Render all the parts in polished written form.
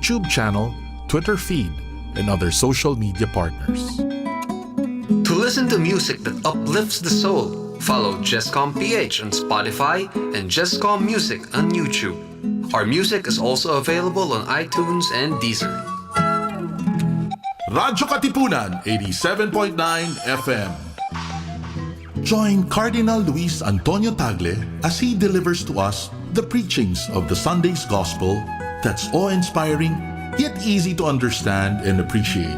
YouTube channel, Twitter feed, and other social media partners. To listen to music that uplifts the soul, follow Jescom PH on Spotify and Jescom Music on YouTube. Our music is also available on iTunes and Deezer. Radyo Katipunan, 87.9 FM. Join Cardinal Luis Antonio Tagle as he delivers to us the preachings of the Sunday's Gospel that's awe-inspiring, yet easy to understand and appreciate.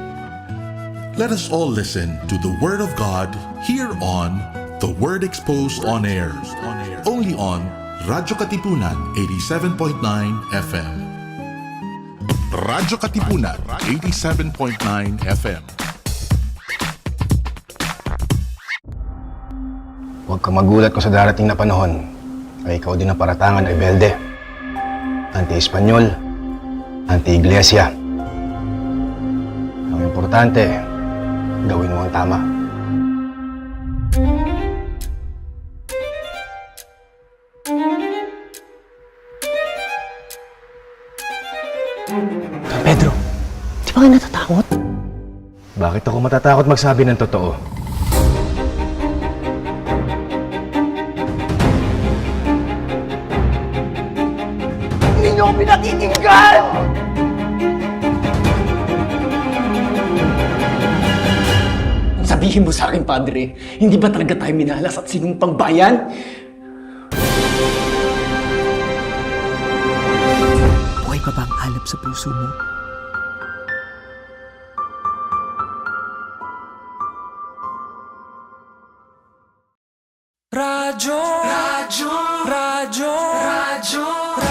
Let us all listen to the Word of God here on The Word Exposed on Air, only on Radyo Katipunan, 87.9 FM. Radyo Katipunan, 87.9 FM. Huwag kang magulat kung sa darating na panahon ay ikaw din ang paratangan ng rebelde, anti-Espanyol, anti-Iglesia. Ang importante, gawin mo ang tama. Pedro, di ba kayo natatakot? Bakit ako matatakot magsabi ng totoo? Hindi niyo ako pinakikinggan! Sabihin mo sa akin, Padre, hindi ba talaga tayo minalas at sinumpang bayan? Buhay pa ba ang alab sa puso mo? Radyo, radyo, radyo, radyo,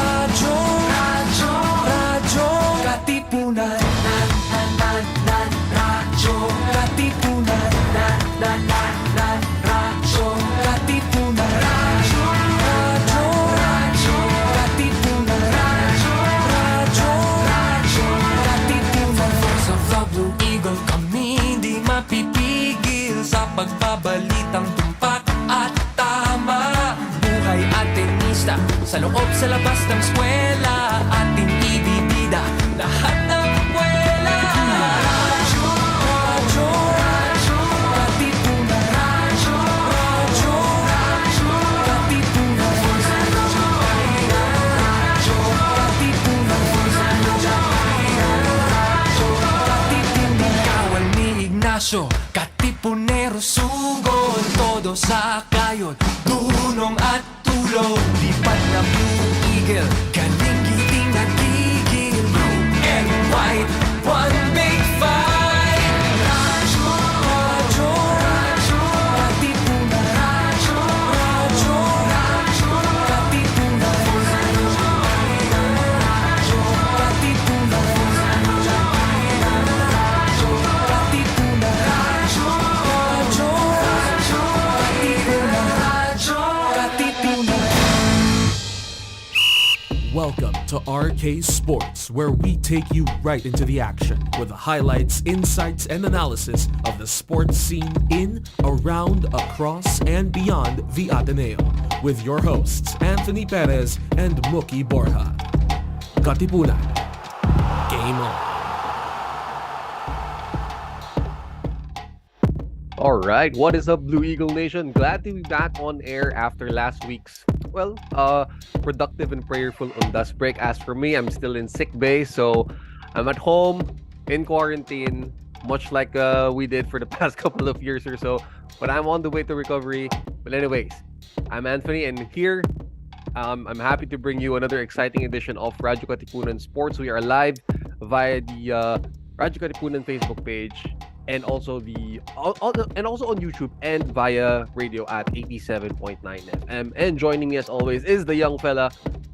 radyo, radyo, radyo, Katipunan, radyo, Katipunan, radyo, Katipunan, radyo, radyo, radyo, Katipunan, radyo, radyo, Katipunan. Voice of the Blue Eagle, kami di mapipigil sa pagbabalitang tumpak at tama. Buhay at tenista, sa loob sa labas ng eskwela, ating ibibida lahat ng kwela. Radyo, radyo, radyo, Katipunan, radyo, radyo, radyo, Katipunan, radyo, radyo, Katipunan, radyo, Katipunan. Kawal ni Ignacio, Katipunero, sugod, todo sa kayod, dunong at tulog, lipat na Blue Eagle, galing giting nagigil, blue and white, one big fight. Radyo, radyo, radyo, Katipunan, radyo, radyo, radyo, Katipunan, radyo, radyo, Katipunan, radyo, radyo, Katipunan, radyo, radyo, radyo, Katipunan, radyo, Katipunan. Welcome to RK Sports, where we take you right into the action with the highlights, insights, and analysis of the sports scene in, around, across, and beyond the Ateneo. With your hosts, Anthony Perez and Mookie Borja. Katipunan. Game on. Alright, what is up, Blue Eagle Nation? Glad to be back on air after last week's, productive and prayerful Undas break. As for me, I'm still in sick bay, so I'm at home, in quarantine, much like we did for the past couple of years or so. But I'm on the way to recovery. But anyways, I'm Anthony, and here, I'm happy to bring you another exciting edition of Radyo Katipunan Sports. We are live via the Radyo Katipunan Facebook page, and also also on YouTube and via radio at 87.9 FM. And joining me as always is the young fella,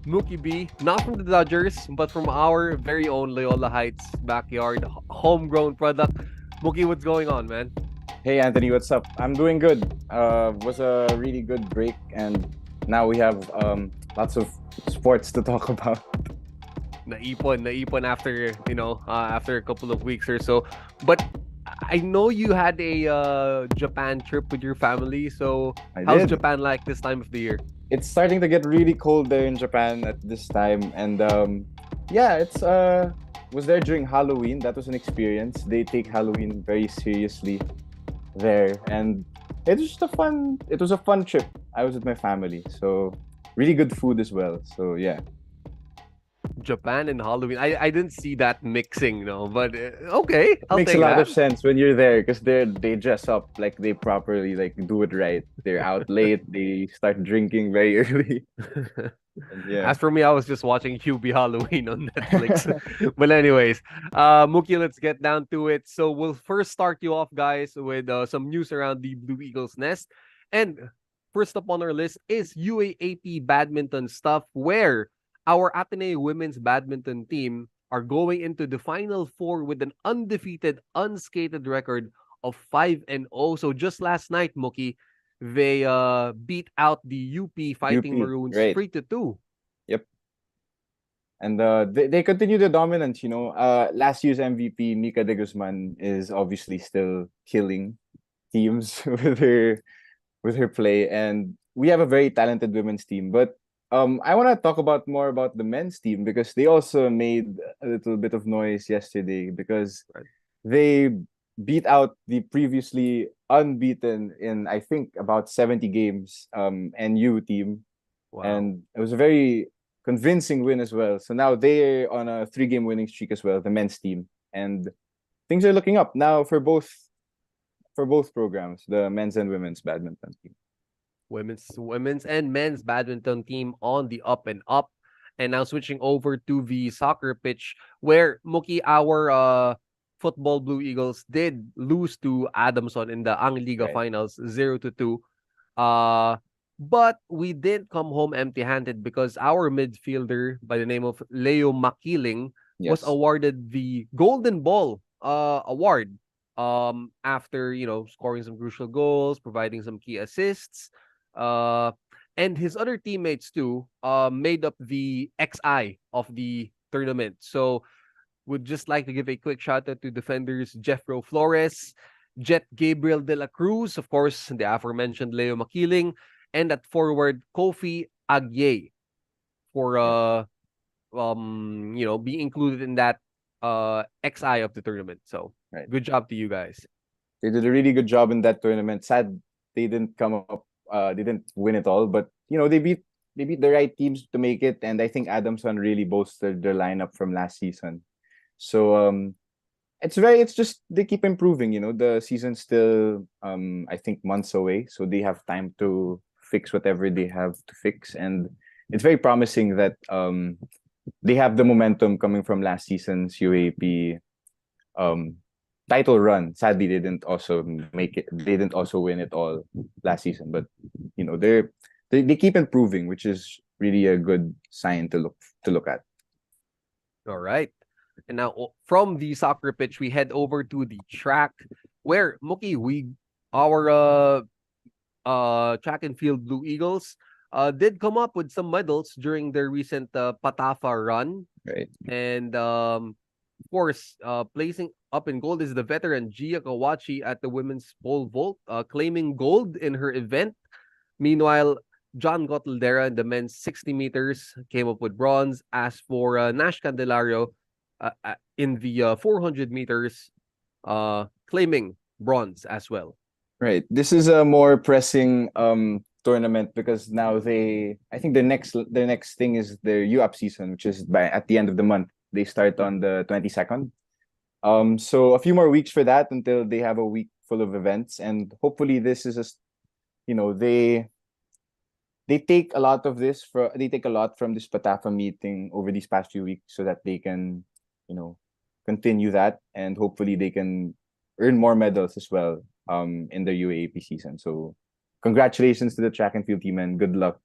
Mookie B, not from the Dodgers, but from our very own Loyola Heights backyard, homegrown product. Mookie, what's going on, man? Hey Anthony, what's up? I'm doing good. Was a really good break, and now we have lots of sports to talk about. Naipon after after a couple of weeks or so. But I know you had a Japan trip with your family. So how's Japan like this time of the year? It's starting to get really cold there in Japan at this time, and it's was there during Halloween. That was an experience. They take Halloween very seriously there, and it was just a fun. It was a fun trip. I was with my family, so really good food as well. So yeah. Japan and Halloween. I didn't see that mixing, no, but okay, I'll Makes a take lot that. of sense when you're there because they dress up like they properly like do it right. They're out late. They start drinking very early. And yeah. As for me, I was just watching Hubie Halloween on Netflix. But anyways, Mookie, let's get down to it. So we'll first start you off, guys, with some news around the Blue Eagles nest. And first up on our list is UAAP badminton stuff, where our Ateneo women's badminton team are going into the Final Four with an undefeated, unskated record of 5-0. So just last night, Mookie, they beat out the UP Fighting UP, Maroons right. 3-2. Yep. And they continue the dominance, last year's MVP, Nika de Guzman, is obviously still killing teams with her play. And we have a very talented women's team. But I want to talk more about the men's team because they also made a little bit of noise yesterday because they beat out the previously unbeaten in I think about 70 games NU team. Wow. And it was a very convincing win as well. So now they're on a 3-game winning streak as well, the men's team. And things are looking up now for both programs, the men's and women's badminton team. Women's and men's badminton team on the up and up. And now switching over to the soccer pitch, where Mookie, our football Blue Eagles did lose to Adamson in the Ang Liga finals 0-2. But we didn't come home empty-handed because our midfielder by the name of Leo Makiling was awarded the Golden Ball award after scoring some crucial goals, providing some key assists. And his other teammates too made up the XI of the tournament. So would just like to give a quick shout out to defenders Jeffro Flores, Jet Gabriel de la Cruz, of course, the aforementioned Leo Makiling, and at forward Kofi Agye for being included in that XI of the tournament. So good job to you guys. They did a really good job in that tournament. Sad they didn't come up. They didn't win it all, but they beat the right teams to make it. And I think Adamson really bolstered their lineup from last season. So it's just they keep improving. The season's still I think months away, so they have time to fix whatever they have to fix. And it's very promising that they have the momentum coming from last season's UAP title run. Sadly, they didn't also make it. They didn't also win it all last season, but they keep improving, which is really a good sign to look at. All right. And now from the soccer pitch, we head over to the track where Mookie, our track and field Blue Eagles did come up with some medals during their recent Patafa run. Right. And of course, placing up in gold is the veteran Gia Kawachi at the women's pole vault, claiming gold in her event. Meanwhile, John Gotaldera in the men's 60 meters came up with bronze. As for Nash Candelario in the 400 meters, claiming bronze as well. Right. This is a more pressing tournament because now I think the next thing is their UAP season, which is at the end of the month. They start on the 22nd. So a few more weeks for that until they have a week full of events, and hopefully this is they take a lot from this Patafa meeting over these past few weeks so that they can continue that, and hopefully they can earn more medals as well in the UAAP season. So congratulations to the track and field team and good luck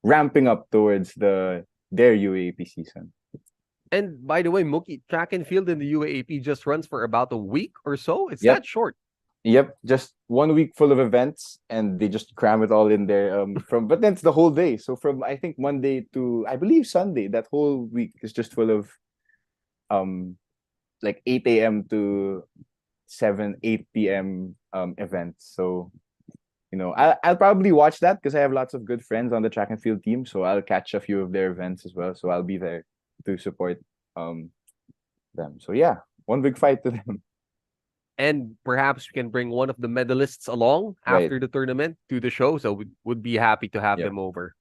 ramping up towards their UAAP season. And by the way, Mookie, track and field in the UAAP just runs for about a week or so. It's that short. Yep, just 1 week full of events, and they just cram it all in there. But then it's the whole day. So from I think Monday to I believe Sunday, that whole week is just full of like 8 a.m. to 8 p.m. Events. So I'll probably watch that because I have lots of good friends on the track and field team. So I'll catch a few of their events as well. So I'll be there to support them. So yeah, one big fight to them. And perhaps we can bring one of the medalists along after the tournament to the show. So we would be happy to have them over.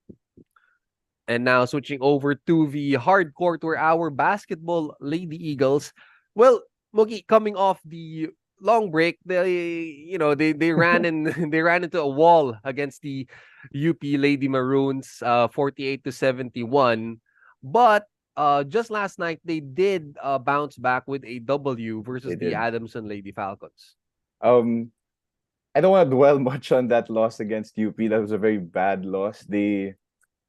And now switching over to the hardcore to our basketball Lady Eagles. Well, Mookie, coming off the long break, they ran they ran into a wall against the UP Lady Maroons, 48-71. But just last night they did bounce back with a W versus the Adamson Lady Falcons. I don't want to dwell much on that loss against UP. That was a very bad loss.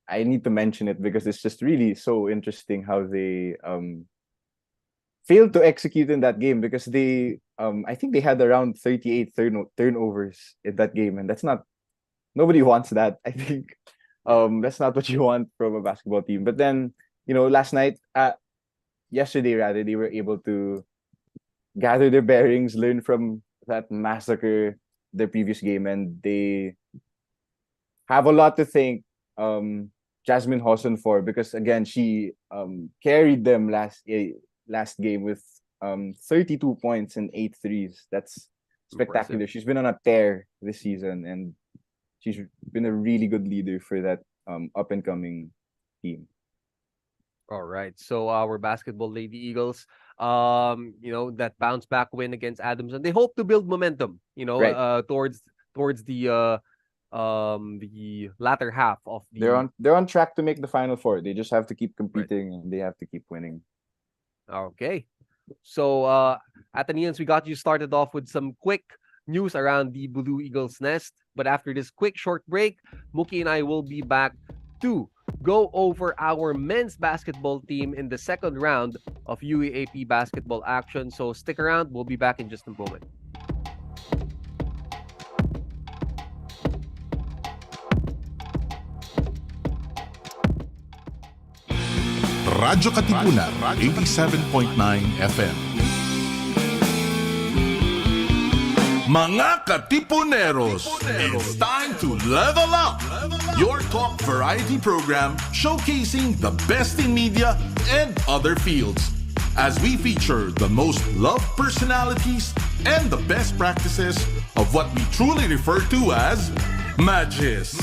I need to mention it because it's just really so interesting how they failed to execute in that game, because I think they had around 38 turnovers in that game, and nobody wants that. I think that's not what you want from a basketball team. But then, yesterday rather, they were able to gather their bearings, learn from that massacre the previous game, and they have a lot to thank Jasmine Hawson for, because again she carried them last game with 32 points and 8 threes. That's spectacular. Impressive. She's been on a tear this season, and she's been a really good leader for that up and coming team. All right. So our basketball Lady Eagles, that bounce back win against Adamson, they hope to build momentum, towards the latter half of the. They're on track to make the Final Four. They just have to keep competing, and they have to keep winning. Okay. So Athenians, we got you started off with some quick news around the Blue Eagles nest. But after this quick short break, Mookie and I will be back to go over our men's basketball team in the second round of UAAP basketball action. So stick around. We'll be back in just a moment. Radyo Katipunan, 87.9 FM. Mga Katipuneros, it's time to level up! Your talk variety program showcasing the best in media and other fields, as we feature the most loved personalities and the best practices of what we truly refer to as Magis.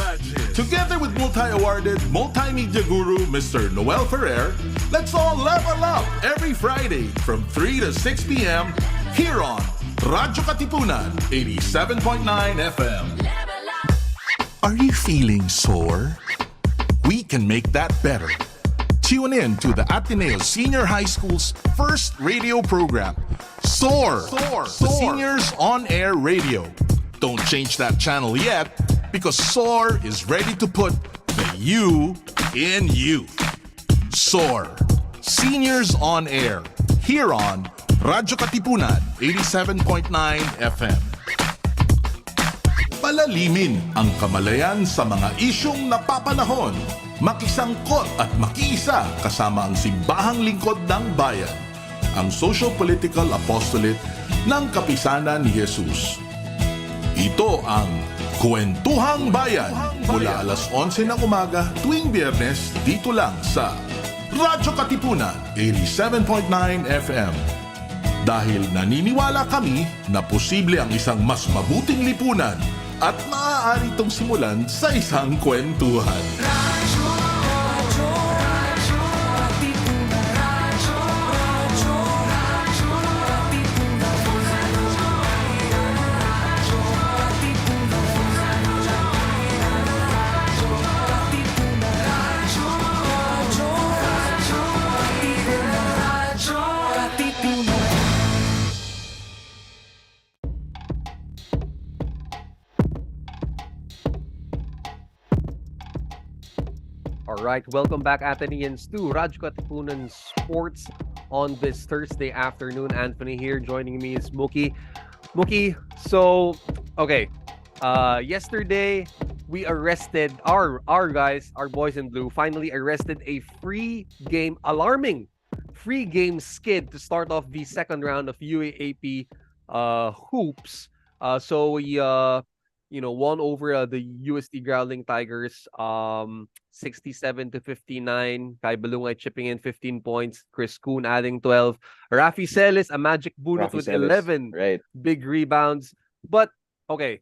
Together with multi-awarded multimedia guru Mr. Noel Ferrer, let's all level up every Friday from 3 to 6 p.m. here on Radyo Katipunan, 87.9 FM. Are you feeling sore? We can make that better. Tune in to the Ateneo Senior High School's first radio program, SOAR, the Seniors On Air Radio. Don't change that channel yet, because SOAR is ready to put the you in you. SOAR, Seniors On Air, here on Radyo Katipunan, 87.9 FM. Palalimin ang kamalayan sa mga isyong napapanahon. Makisangkot at makiisa kasama ang simbahang lingkod ng bayan. Ang Social-Political Apostolate ng Kapisanan ni Jesus. Ito ang Kwentuhang Bayan mula alas 11 ng umaga tuwing Biyernes dito lang sa Radyo Katipunan 87.9 FM. Dahil naniniwala kami na posible ang isang mas mabuting lipunan at maaari itong simulan sa isang kwentuhan. Alright, welcome back Athenians to Radyo Katipunan Sports on this Thursday afternoon. Anthony here, joining me is Mookie. Mookie, so, okay, yesterday we arrested our guys, our boys in blue, finally arrested a alarming free game skid to start off the second round of UAAP hoops. So we won over the UST Growling Tigers 67-59. Kai Balungay chipping in 15 points. Chris Kuhn adding 12. Rafi Celis, a magic bunot Rafi with Celis, 11 right? big rebounds. But okay,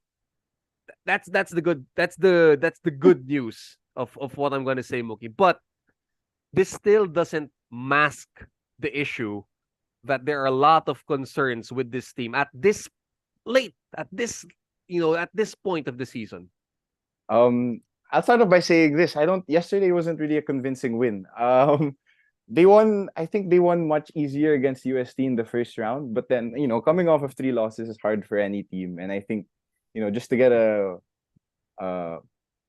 that's the good news of what I'm gonna say, Mookie. But this still doesn't mask the issue that there are a lot of concerns with this team at this at this point of the season. I'll start off by saying this. Yesterday wasn't really a convincing win. They won. I think they won much easier against UST in the first round. But then, coming off of 3 losses is hard for any team. And I think, just to get a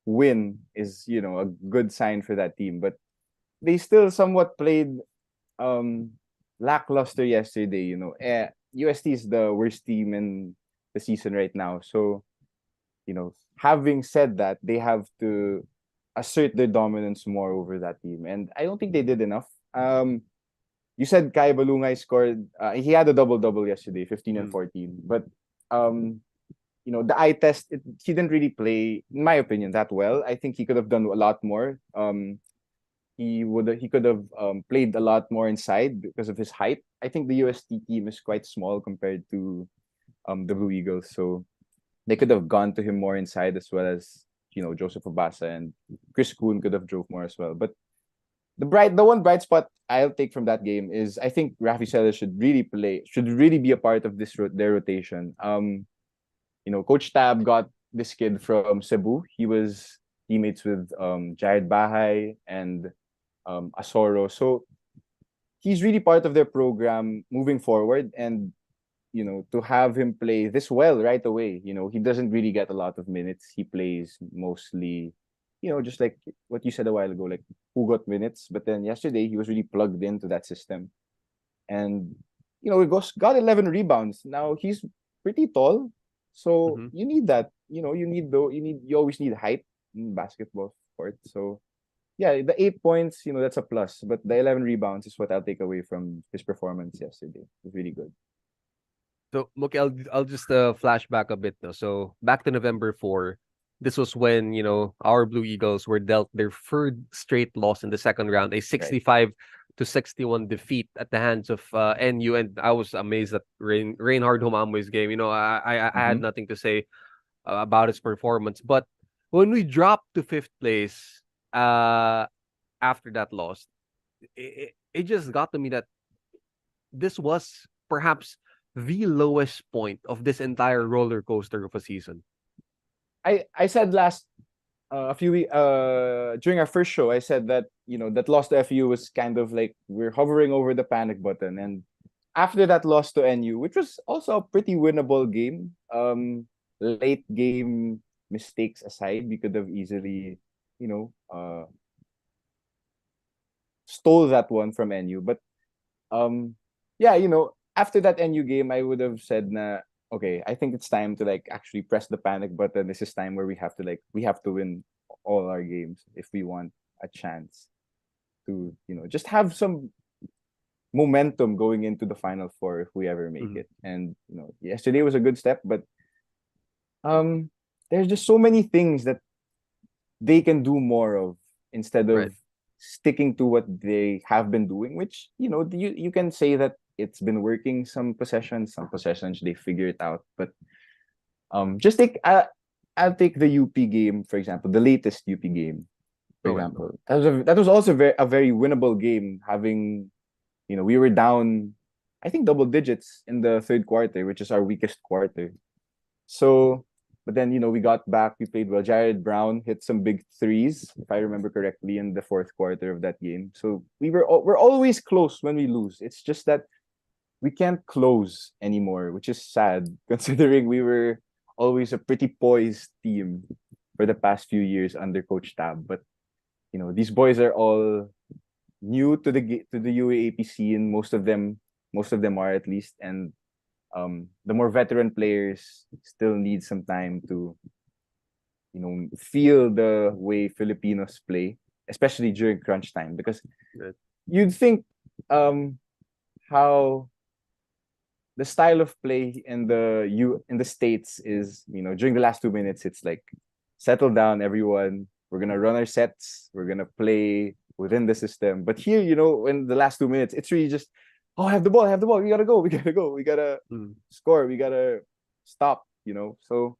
win is, a good sign for that team. But they still somewhat played lackluster yesterday. UST is the worst team in the season right now. So, having said that, they have to assert their dominance more over that team. And I don't think they did enough. You said Kai Balungay scored, he had a double-double yesterday, 15 and 14. But, the eye test, he didn't really play, in my opinion, that well. I think he could have done a lot more. He could have played a lot more inside because of his height. I think the UST team is quite small compared to the Blue Eagles. So they could have gone to him more inside, as well as Joseph Obasa, and Chris Kuhn could have drove more as well. But the one bright spot I'll take from that game is I think Rafi Celis should really be a part of their rotation. Coach Tab got this kid from Cebu. He was teammates with Jared Bahay and Asoro. So he's really part of their program moving forward. And to have him play this well right away, he doesn't really get a lot of minutes. He plays mostly, just like what you said a while ago, like who got minutes. But then yesterday, he was really plugged into that system. And, he got 11 rebounds. Now, he's pretty tall. So you need that. You always need height in basketball sport. So, yeah, the 8 points, that's a plus. But the 11 rebounds is what I'll take away from his performance yesterday. It was really good. So, Mookie, I'll just flash back a bit though. So back to November 4, this was when our Blue Eagles were dealt their third straight loss in the second round, a 65-61 defeat at the hands of NU, and I was amazed at Reinhard Humamoy's game. I had nothing to say about his performance, but when we dropped to fifth place after that loss, it just got to me that this was perhaps the lowest point of this entire roller coaster of a season. I said last a few weeks during our first show, I said that that loss to FU was kind of like we're hovering over the panic button, and after that loss to NU, which was also a pretty winnable game, late game mistakes aside, we could have easily stole that one from NU, but after that NU game, I would have said, okay, I think it's time to actually press the panic button. This is time where we have to win all our games if we want a chance to, just have some momentum going into the Final Four if we ever make it. And, yesterday was a good step, but there's just so many things that they can do more of instead of sticking to what they have been doing, which, you can say that it's been working some possessions they figure it out, but just I'll take the UP game, for example, the latest UP game, for example. That was also a very winnable game, having we were down I think double digits in the third quarter, which is our weakest quarter. So but then we got back, we played well. Jared Brown hit some big threes, if I remember correctly, in the fourth quarter of that game. So we're always close when we lose. It's just that we can't close anymore, which is sad considering we were always a pretty poised team for the past few years under Coach Tab. But these boys are all new to the UAAP scene. Most of them are, at least, and the more veteran players still need some time to feel the way Filipinos play, especially during crunch time, because you'd think how the style of play in the States is, during the last 2 minutes, it's like, settle down, everyone. We're gonna run our sets. We're gonna play within the system. But here, in the last 2 minutes, it's really just, oh, have the ball, have the ball. We gotta go. We gotta go. We gotta score. We gotta stop. So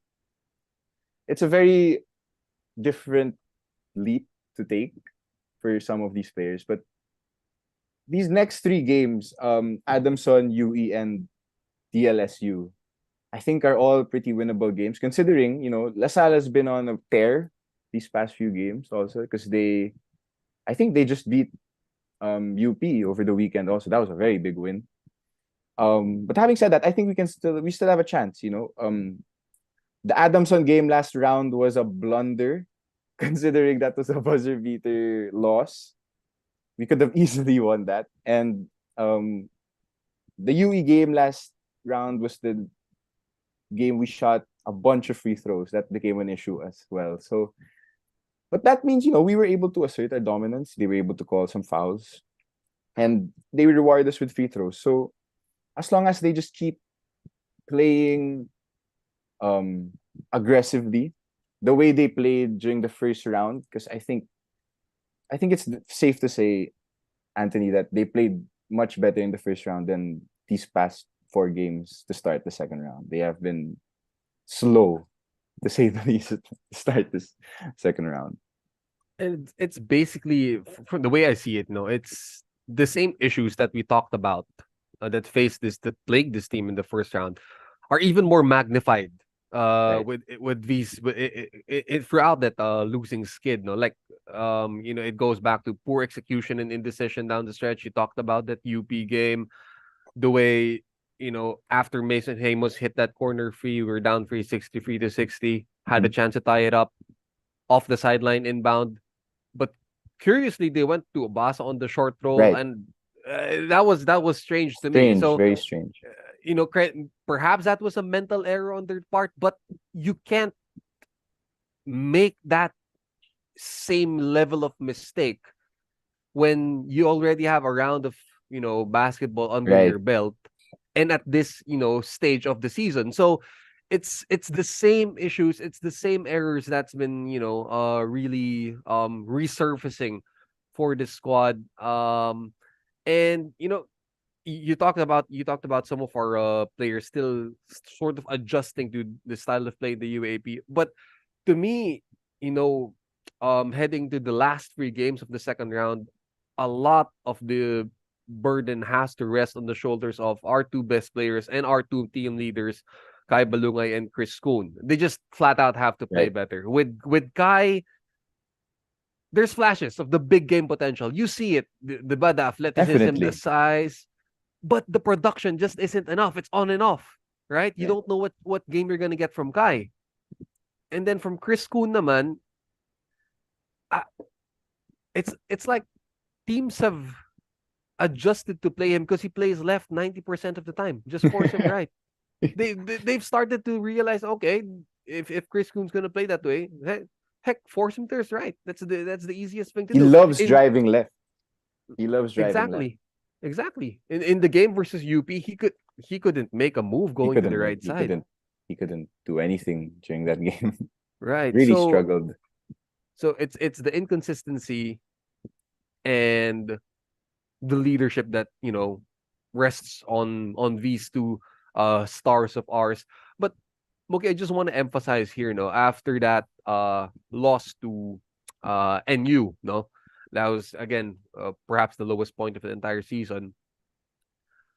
it's a very different leap to take for some of these players. But these next three games, Adamson, UE, and DLSU, I think are all pretty winnable games, considering, LaSalle has been on a tear these past few games also, because I think they just beat UP over the weekend also. That was a very big win. But having said that, I think we still have a chance, The Adamson game last round was a blunder, considering that was a buzzer beater loss. We could have easily won that. And the UE game last round was the game we shot a bunch of free throws. That became an issue as well. So, but that means, we were able to assert our dominance. They were able to call some fouls, and they reward us with free throws. So, as long as they just keep playing aggressively, the way they played during the first round, because I think it's safe to say, Anthony, that they played much better in the first round than these past 4 games to start the second round. They have been slow, to say the least, to start this second round. And it's basically, from the way I see it, it's the same issues that we talked about that plagued this team in the first round are even more magnified Right. with these throughout that losing skid. It goes back to poor execution and indecision down the stretch. You talked about that UP game, the way, after Mason Ramos hit that corner free, we were down 63-60, had a chance to tie it up off the sideline inbound. But curiously, they went to Abasa on the short throw, Right. and that was strange to me. Strange, So, very strange. perhaps that was a mental error on their part, but you can't make that same level of mistake when you already have a round of basketball under Right. your belt, and at this stage of the season. So it's the same issues, it's the same errors that's been really resurfacing for the squad. And you talked about some of our players still sort of adjusting to the style of play in the UAP. But to me, heading to the last 3 games of the second round, a lot of the burden has to rest on the shoulders of our 2 best players and our 2 team leaders, Kai Balungay and Chris Kuhn. They just flat out have to play Right. better. With Kai, there's flashes of the big game potential. You see it, the athleticism, Definitely. the size, but the production just isn't enough. It's on and off, right? You Yeah. don't know what game you're gonna get from Kai. And then from Chris Kuhn naman, it's like teams have adjusted to play him because he plays left 90% of the time. Just force him right. They've started to realize, okay, if Chris Kuhn's gonna play that way, heck, force him to his right. That's the easiest thing to He do. loves driving left. He loves driving left. Exactly. In the game versus UP, he couldn't make a move going to the right side. He couldn't do anything during that game. Right. Really So struggled. so it's the inconsistency and the leadership that rests on these 2 stars of ours. But Mookie, I just want to emphasize here, after that loss to NU, that was again perhaps the lowest point of the entire season.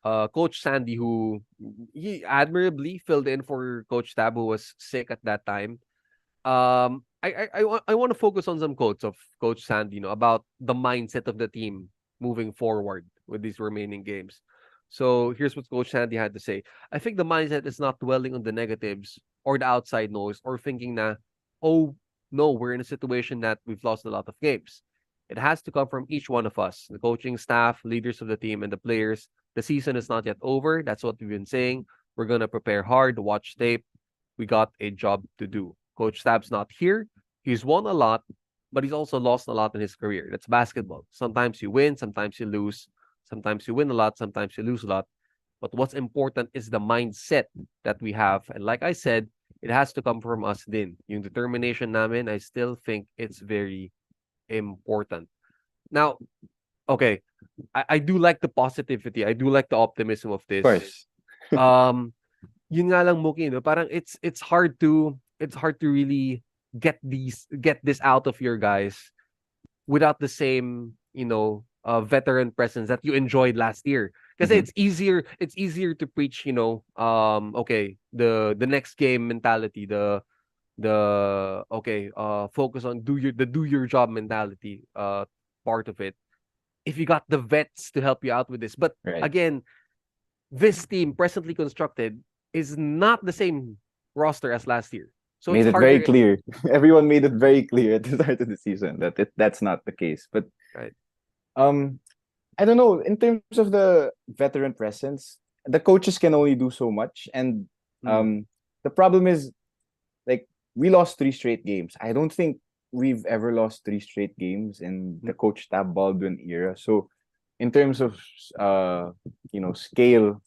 Coach Sandy, who he admirably filled in for Coach Tab, who was sick at that time. I want to focus on some quotes of Coach Sandy, about the mindset of the team moving forward with these remaining games. So here's what Coach Sandy had to say. I think the mindset is not dwelling on the negatives or the outside noise or thinking that, oh no, we're in a situation that we've lost a lot of games. It has to come from each one of us, the coaching staff, leaders of the team, and the players. The season is not yet over. That's what we've been saying. We're going to prepare hard, watch tape. We got a job to do. Coach Stab's not here. He's won a lot, but he's also lost a lot in his career. That's basketball. Sometimes you win, sometimes you lose. Sometimes you win a lot, sometimes you lose a lot. But what's important is the mindset that we have. And like I said, it has to come from us din. Yung determination namin, I still think it's very important. Now, okay, I do like the positivity. I do like the optimism of this. Of course. Yun nga lang, Mookie, no? Parang it's hard to really get this out of your guys without the same, veteran presence that you enjoyed last year. Kasi it's easier to preach, okay, the next game mentality, the focus on do your job mentality part of it. If you got the vets to help you out with this. But Right. again, this team presently constructed is not the same roster as last year. So Made it's it very harder. clear. Everyone made it very clear at the start of the season that that's not the case. But Right. I don't know. In terms of the veteran presence, the coaches can only do so much, and the problem is, like, we lost 3 straight games. I don't think we've ever lost 3 straight games in the Coach Tab Baldwin era. So, in terms of scale,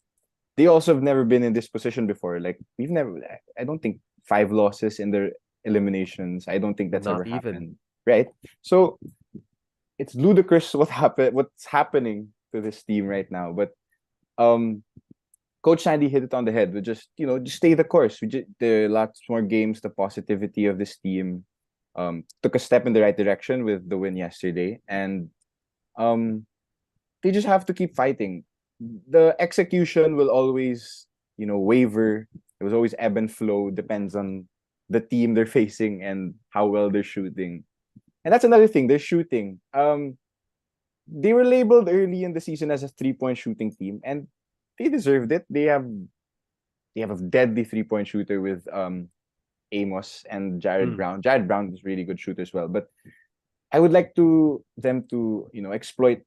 they also have never been in this position before. Like, we've never. I don't think 5 losses in their eliminations. I don't think that's Not ever even. happened. Right. So it's ludicrous what's happening to this team right now. But Coach Sandy hit it on the head. We just stay the course. There are lots more games. The positivity of this team took a step in the right direction with the win yesterday, and they just have to keep fighting. The execution will always waver. It was always ebb and flow. Depends on the team they're facing and how well they're shooting. And that's another thing. They're shooting. They were labeled early in the season as a 3-point shooting team, and they deserved it. They have a deadly 3-point shooter with Amos and Jared Brown. Jared Brown is really good shooter as well. But I would like them to exploit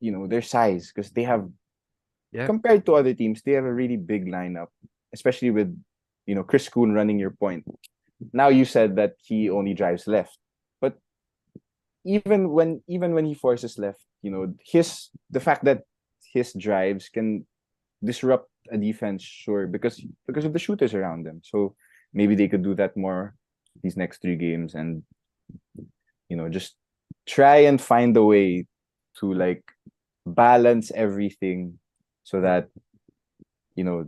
their size, because they have, compared to other teams, they have a really big lineup, especially with Chris Kuhn running your point. Now, you said that he only drives left, but even when he forces left, the fact that his drives can disrupt a defense, sure, because of the shooters around them. So maybe they could do that more these next 3 games, and just try and find a way to, like, balance everything so that if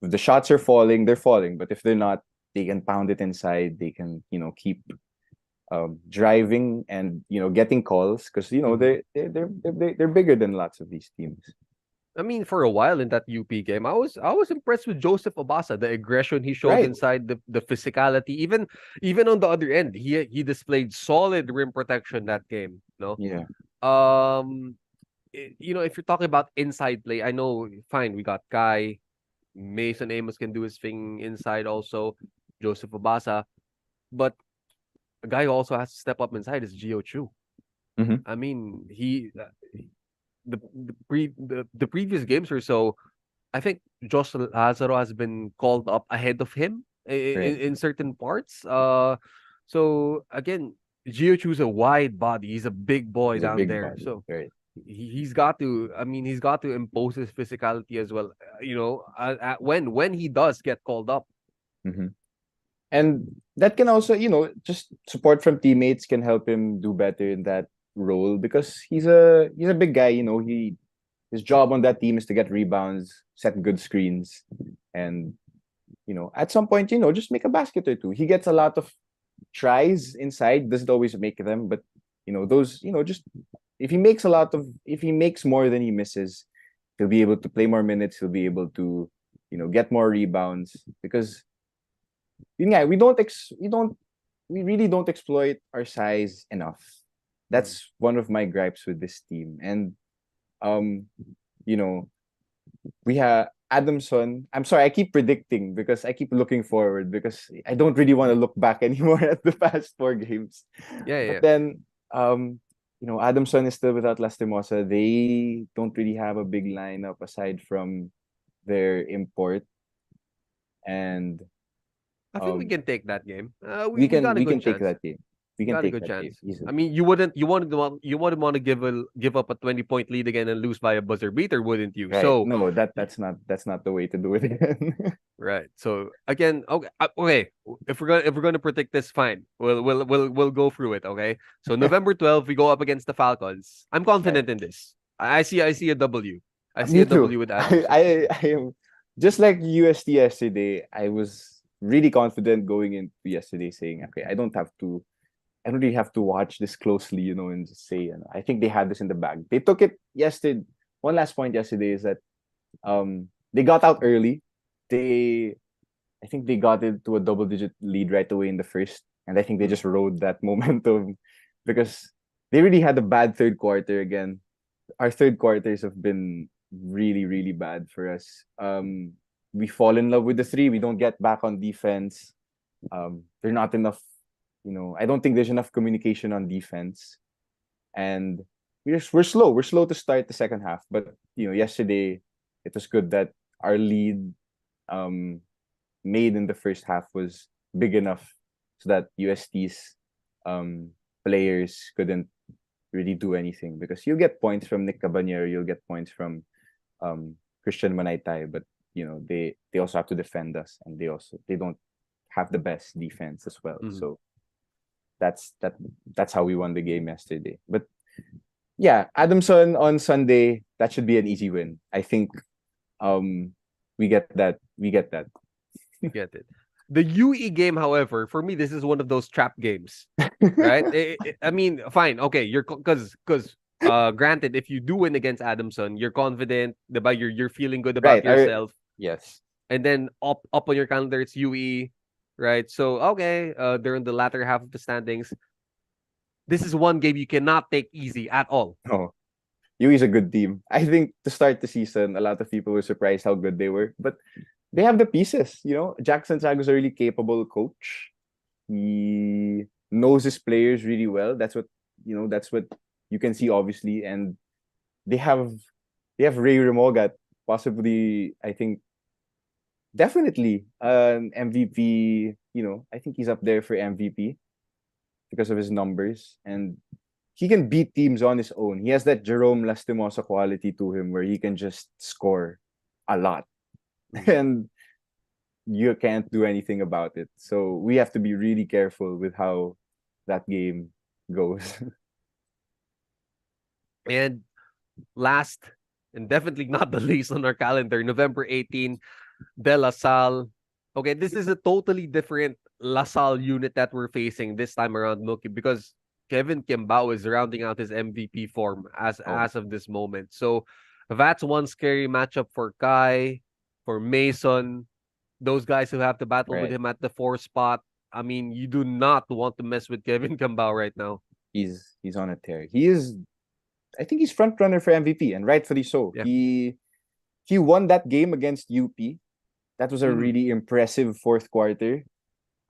the shots are falling, they're falling, but if they're not, they can pound it inside. They can keep driving and getting calls, because they're bigger than lots of these teams. I mean, for a while in that UP game, I was impressed with Joseph Obasa, the aggression he showed Right. inside, the physicality. Even on the other end, he displayed solid rim protection that game. No, Yeah. if you're talking about inside play, I know, fine, we got Kai, Mason Amos can do his thing inside also, Joseph Obasa, but a guy who also has to step up inside is Gio Chu. Mhm. I mean, the previous games or so, I think Josh Lazaro has been called up ahead of him in certain parts. So again, Gio Chu's a wide body. He's a big boy He's a down big there. body. So Right. he's got to. I mean, he's got to impose his physicality as well. When he does get called up. Mhm. And that can also, just support from teammates can help him do better in that role, because he's a big guy. His job on that team is to get rebounds, set good screens, and at some point, just make a basket or two. He gets a lot of tries inside, doesn't always make them, but those, just if he makes more than he misses, he'll be able to play more minutes. He'll be able to get more rebounds, because we really don't exploit our size enough. That's one of my gripes with this team. And we have Adamson. I'm sorry, I keep predicting because I keep looking forward, because I don't really want to look back anymore at the past 4 games. Yeah. But then Adamson is still without Lastimosa. They don't really have a big lineup aside from their import. And I think we can take that game. we got a can good take chance. that game. We can Got a take good that game chance. easily. I mean, you wouldn't want to give up a 20-point lead again and lose by a buzzer beater, wouldn't you? Right. So No, that's not the way to do it again. right. So again, okay, okay. If we're gonna predict this, fine. We'll go through it. Okay. So November 12th, we go up against the Falcons. I'm Right. confident in this. I see a W. I see Me a too. W with I, Adamson. I am just like UST yesterday. I was really confident going into yesterday, saying, "Okay, I don't really have to watch this closely, and just say, I think they had this in the bag." They took it yesterday. One last point yesterday is that they got out early. I think they got into a double-digit lead right away in the first, and I think they just rode that momentum because they really had a bad third quarter again. Our third quarters have been really, really bad for us. We fall in love with the three. We don't get back on defense. There's not enough, I don't think there's enough communication on defense. And we're slow. We're slow to start the second half. But, yesterday it was good that our lead made in the first half was big enough so that UST's players couldn't really do anything, because you'll get points from Nick Caballero, you'll get points from Christian Manaytay, but they also have to defend us, and they don't have the best defense as well. Mhm. So that's how we won the game yesterday. But yeah, Adamson on Sunday, that should be an easy win. I think we get that. Get it. The UE game, however, for me, this is one of those trap games, right? I mean, fine, okay, you're because granted, if you do win against Adamson, you're confident, about you're feeling good about Right. yourself, Yes. and then up on your calendar it's UE, right? So okay, they're in the latter half of the standings. This is one game you cannot take easy at all. Oh, UE's a good team. I think to start the season, a lot of people were surprised how good they were, but they have the pieces. Jackson Sago's a really capable coach. He knows his players really well. That's what you can see, obviously. And they have Ray Remogat, possibly, I think, definitely an MVP. I think he's up there for MVP because of his numbers, and he can beat teams on his own. He has that Jerome Lastimosa quality to him where he can just score a lot. And you can't do anything about it. So we have to be really careful with how that game goes. And last, and definitely not the least on our calendar, November 18, De La Salle. Okay, this is a totally different La Salle unit that we're facing this time around, Mookie, because Kevin Kimbao is rounding out his MVP form as of this moment. So that's one scary matchup for Kai, for Mason, those guys who have to battle with Right. him at the 4 spot. I mean, you do not want to mess with Kevin Kimbao right now. He's on a tear. I think he's front runner for MVP, and rightfully so. Yeah. He won that game against UP. That was a Mhm. really impressive fourth quarter.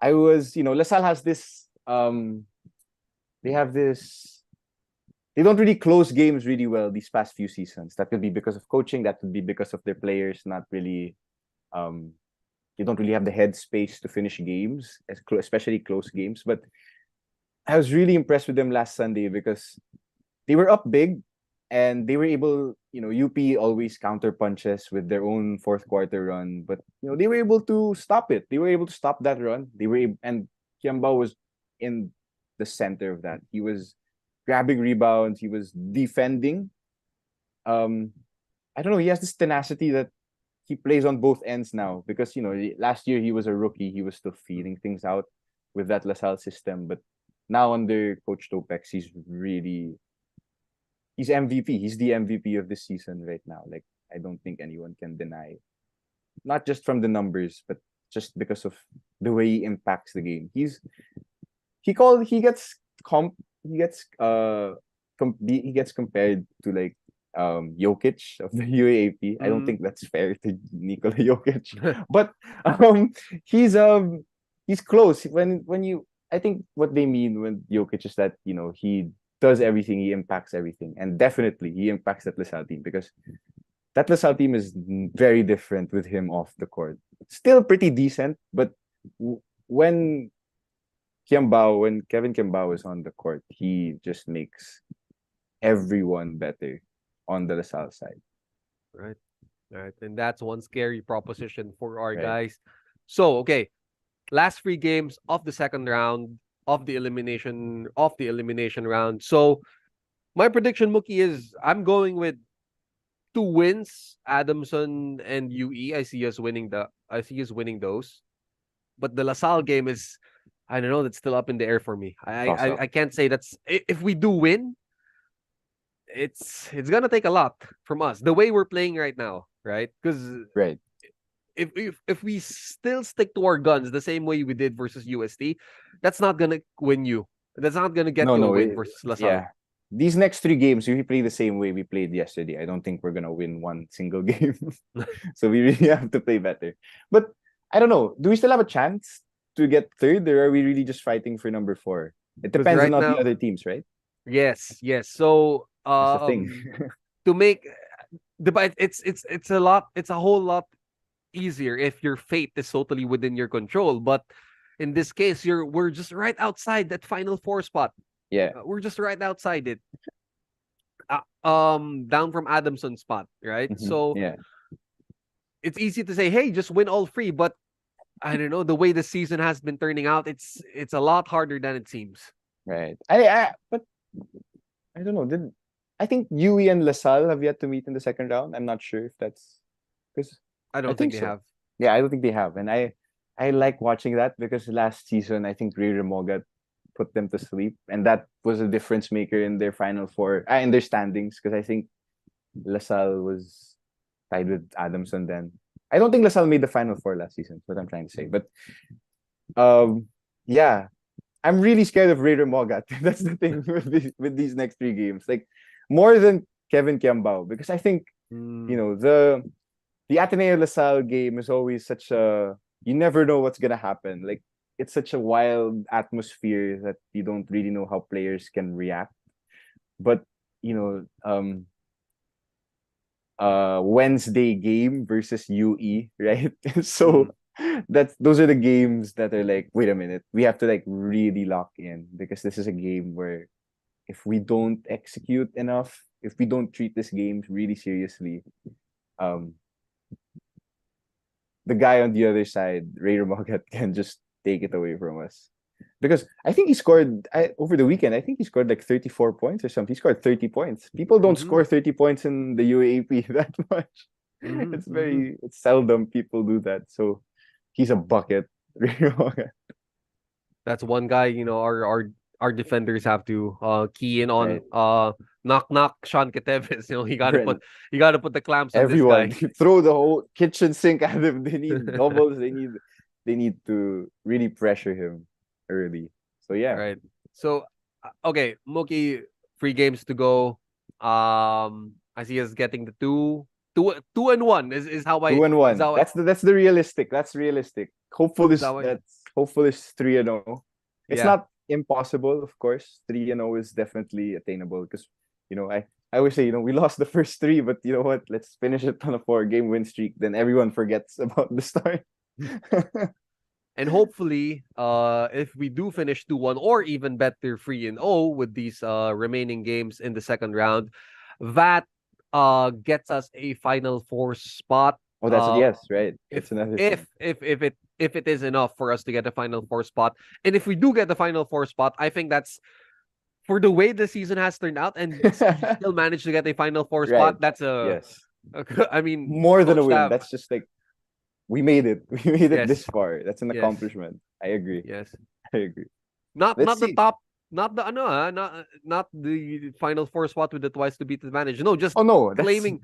LaSalle has this they have this they don't really close games really well these past few seasons. That could be because of coaching, that could be because of their players not really they don't really have the headspace to finish games, especially close games. But I was really impressed with them last Sunday because they were up big, and they were able, UP always counter punches with their own fourth quarter run, but they were able to stop it. They were able to stop that run. And Kiambao was in the center of that. He was grabbing rebounds. He was defending. I don't know. He has this tenacity that he plays on both ends now, because last year he was a rookie. He was still feeling things out with that LaSalle system, but now under Coach Topex, he's MVP. He's the MVP of this season right now. Like, I don't think anyone can deny, not just from the numbers, but just because of the way he impacts the game. He gets compared to, like, Jokic of the UAAP. I don't think that's fair to Nikola Jokic, but he's close. I think what they mean when Jokic is that he does everything, he impacts everything, and definitely he impacts that LaSalle team, because that LaSalle team is very different with him off the court. Still pretty decent, but when Kiambao, when Kevin Kiambao is on the court, he just makes everyone better on the LaSalle side. Right. Right. And that's one scary proposition for our Right. guys. So, okay. Last three games of the second round of the elimination round. So, my prediction, Mookie, is I'm going with 2 wins, Adamson and UE. I see us winning those. But the LaSalle game is, I don't know, that's still up in the air for me. I can't say if we do win, it's gonna take a lot from us. The way we're playing right now, right? Because Right. if we still stick to our guns the same way we did versus UST, that's not gonna win you. That's not gonna get you a win versus LaSalle. Yeah. These next 3 games, if we play the same way we played yesterday, I don't think we're gonna win one single game. So we really have to play better. But I don't know. Do we still have a chance to get third, or are we really just fighting for number 4? It depends right on all now- the other teams, right? Yes. So That's the thing. to make but it's a whole lot easier if your fate is totally within your control. But in this case, we're just right outside that final 4 spot. Yeah. We're just right outside it. Down from Adamson's spot, right? Mhm. So Yeah. it's easy to say, hey, just win all 3, but I don't know, the way the season has been turning out, it's a lot harder than it seems. Right. But I don't know. I think UE and LaSalle have yet to meet in the second round. I'm not sure if that's because I don't I think think they so. have. Yeah, I don't think they have. And I like watching that because last season I think Ray Remoga put them to sleep, and that was a difference maker in their final 4, in their standings, because I think LaSalle was tied with Adamson then. I don't think LaSalle made the final 4 last season. That's what I'm trying to say. But yeah, I'm really scared of Ray Remoga. That's the thing with these next 3 games. Like more than Kevin Kiambao, because I think you know the Ateneo LaSalle game is always such a, you never know what's gonna happen. Like it's such a wild atmosphere that you don't really know how players can react. But Wednesday game versus UE, right? So those are the games that are like, wait a minute, we have to like really lock in, because this is a game where if we don't execute enough, if we don't treat this game really seriously, the guy on the other side, Ray Remogat, can just take it away from us. Because I think he scored over the weekend. I think he scored like 34 points or something. He scored 30 points. People don't score 30 points in the UAAP that much. It's seldom people do that. So he's a bucket. That's one guy, our defenders have to key in on. Right. Knock Sean Ketevis. You gotta put the clamps on Everyone this guy. throw the whole kitchen sink at him. They need doubles. They need to really pressure him early. So yeah. Right. So okay, Mookie, 3 games to go. I see us getting the 2-1 is how I 2-1. is how I- That's the realistic. That's realistic. Hopefully Is that what- hopefully it's 3-0. It's Yeah. not impossible, of course. 3-0 is definitely attainable, because I always say, we lost the first 3, but you know what? Let's finish it on a 4-game win streak. Then everyone forgets about the start. And hopefully, if we do finish 2-1 or even better 3-0 with these remaining games in the second round, that gets us a Final Four spot. Oh, that's yes, right. If That's another thing. if it is enough for us to get a Final Four spot, and if we do get the Final Four spot, I think that's, for the way the season has turned out, and still manage to get a Final Four spot. Right. That's a Yes. I mean, More than a Coach win. Tab. That's just like, we made it. We made it this Yes. far. That's an Yes. accomplishment. I agree. Yes. I agree. Not Let's the see. top, not the not the Final Four spot with the twice to beat advantage. No, just Oh no, that's, claiming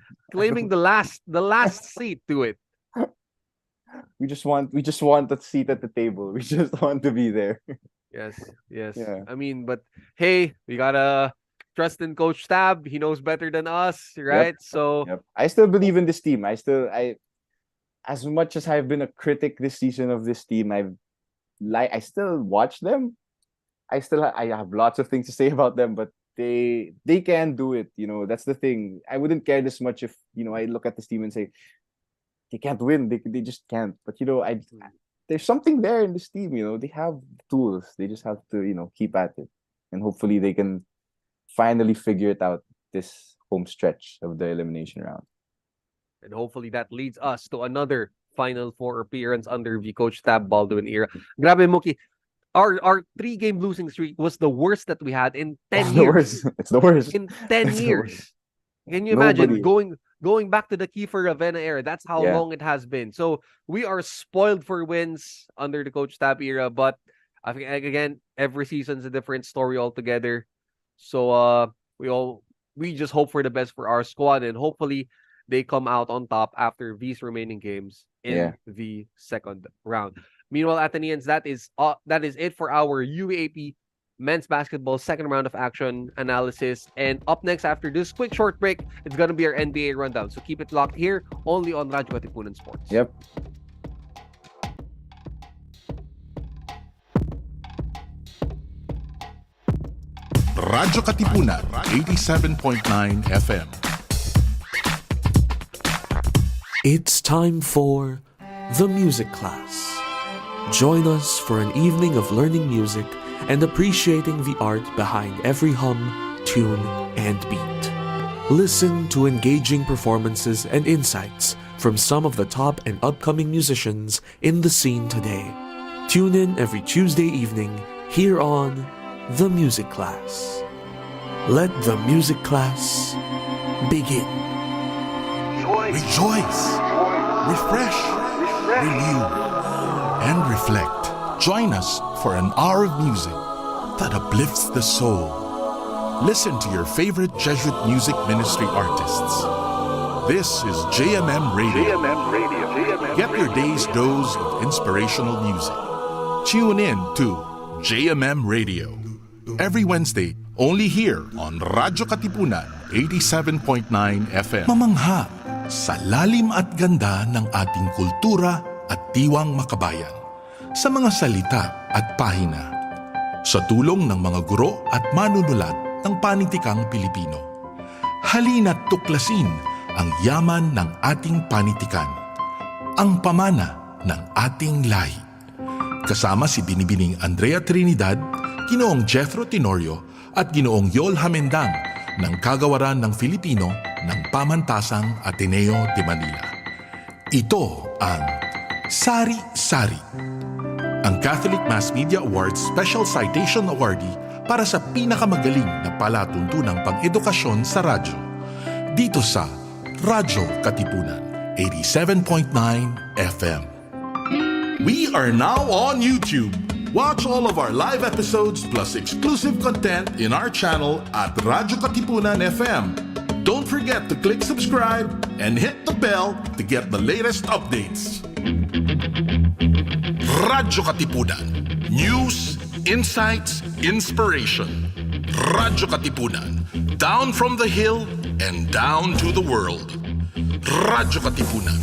the last seat to it. we just want a seat at the table. We just want to be there. Yes. Yeah. I mean, but hey, we gotta trust in Coach Tab. He knows better than us, right? So Yep. I still believe in this team. As much as I've been a critic this season of this team, I still watch them. I have lots of things to say about them, but they can do it. That's the thing. I wouldn't care this much if I look at this team and say they can't win. They just can't. But there's something there in this team. They have tools. They just have to keep at it, and hopefully they can finally figure it out this home stretch of the elimination round. And hopefully that leads us to another Final Four appearance under the Coach Tab Baldwin era. Grabe, Mookie. Our 3-game losing streak was the worst that we had in 10 It's years. the worst. It's the worst. In 10 It's the years. worst. Can you imagine Nobody. going back to the Kiefer Ravenna era? That's how Yeah. long it has been. So we are spoiled for wins under the Coach Tab era, but I think again every season's a different story altogether. So we just hope for the best for our squad, and hopefully they come out on top after these remaining games in the second round. Meanwhile, Athenians, that is it for our UAP men's basketball second round of action analysis. And up next after this quick short break, it's gonna be our NBA rundown. So keep it locked here only on Radyo Katipunan Sports. Yep. Radyo Katipunan, 87.9 FM. It's time for the music class. Join us for an evening of learning music and appreciating the art behind every hum, tune, and beat. Listen to engaging performances and insights from some of the top and upcoming musicians in the scene today. Tune in every Tuesday evening here on The Music Class. Let the music class begin. Rejoice, refresh, renew, and reflect. Join us for an hour of music that uplifts the soul. Listen to your favorite Jesuit music ministry artists. This is JMM Radio. Get your day's dose of inspirational music. Tune in to JMM Radio every Wednesday, only here on Radyo Katipunan 87.9 FM. Mamangha sa lalim at ganda ng ating kultura at diwang makabayan, sa mga salita at pahina, sa tulong ng mga guro at manunulat ng panitikang Pilipino. Halina't tuklasin ang yaman ng ating panitikan, ang pamana ng ating lahi. Kasama si Binibining Andrea Trinidad, Ginoong Jethro Tenorio at Ginoong Yol Hamendang ng Kagawaran ng Filipino ng Pamantasang Ateneo de Manila. Ito ang Sari-Sari, ang Catholic Mass Media Awards Special Citation Awardee para sa pinakamagaling na palatuntunang pang-edukasyon sa radyo. Dito sa Radyo Katipunan 87.9 FM. We are now on YouTube. Watch all of our live episodes plus exclusive content in our channel at Radyo Katipunan FM. Don't forget to click subscribe and hit the bell to get the latest updates. Radyo Katipunan. News, insights, inspiration. Radyo Katipunan. Down from the hill and down to the world. Radyo Katipunan.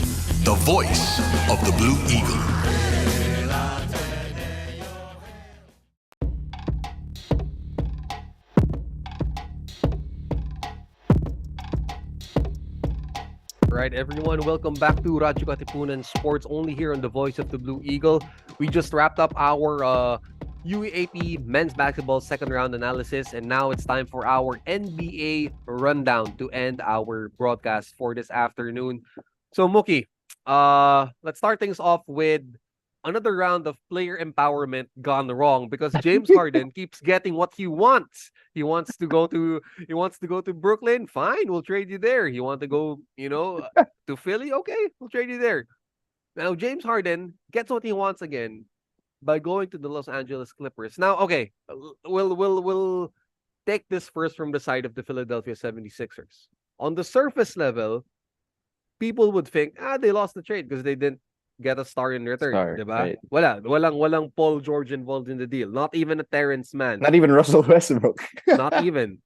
The voice of the Blue Eagle. Right, everyone, welcome back to Radyo Katipunan Sports, only here on the Voice of the Blue Eagle. We just wrapped up our UAP men's basketball second round analysis, and now it's time for our NBA rundown to end our broadcast for this afternoon. So, Mookie, let's start things off with another round of player empowerment gone wrong, because James Harden keeps getting what he wants. He wants to go to Brooklyn. Fine, we'll trade you there. You want to go, to Philly? Okay, we'll trade you there. Now James Harden gets what he wants again by going to the Los Angeles Clippers. Now, okay, we'll take this first from the side of the Philadelphia 76ers. On the surface level, people would think, they lost the trade because they didn't get a star in return, diba? Right. Walang Paul George involved in the deal. Not even a Terrence Mann. Not even Russell Westbrook. Not even.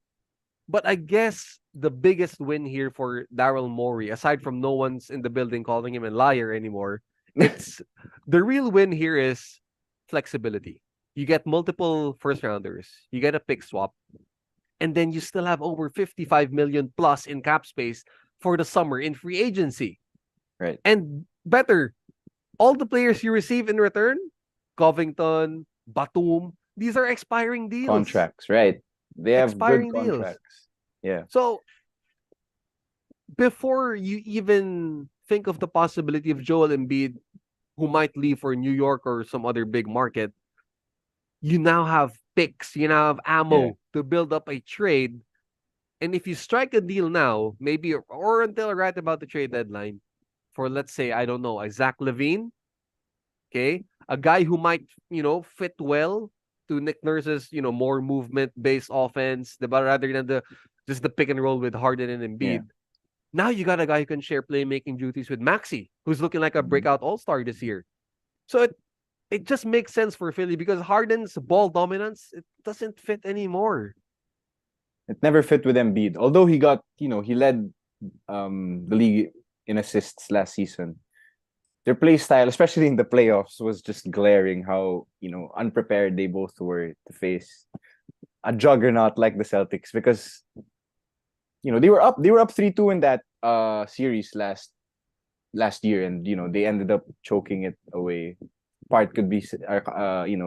But I guess the biggest win here for Daryl Morey, aside from no one's in the building calling him a liar anymore, it's the real win here is flexibility. You get multiple first rounders, you get a pick swap, and then you still have over 55 million plus in cap space for the summer in free agency. Right. And better all the players you receive in return, Covington, Batum, these are expiring deals. Contracts, right? They have good Expiring deals. contracts. Yeah. So before you even think of the possibility of Joel Embiid, who might leave for New York or some other big market, you now have picks, you now have ammo to build up a trade. And if you strike a deal now, maybe or until right about the trade deadline, for let's say, I don't know, a Zach LaVine, okay, a guy who might, fit well to Nick Nurse's, more movement-based offense, rather than just the pick and roll with Harden and Embiid. Yeah. Now you got a guy who can share playmaking duties with Maxey, who's looking like a breakout all-star this year. So it just makes sense for Philly because Harden's ball dominance, it doesn't fit anymore. It never fit with Embiid. Although he led the league in assists last season. Their play style, especially in the playoffs, was just glaring how, unprepared they both were to face a juggernaut like the Celtics because they were up 3-2 in that series last year, and they ended up choking it away. Part could be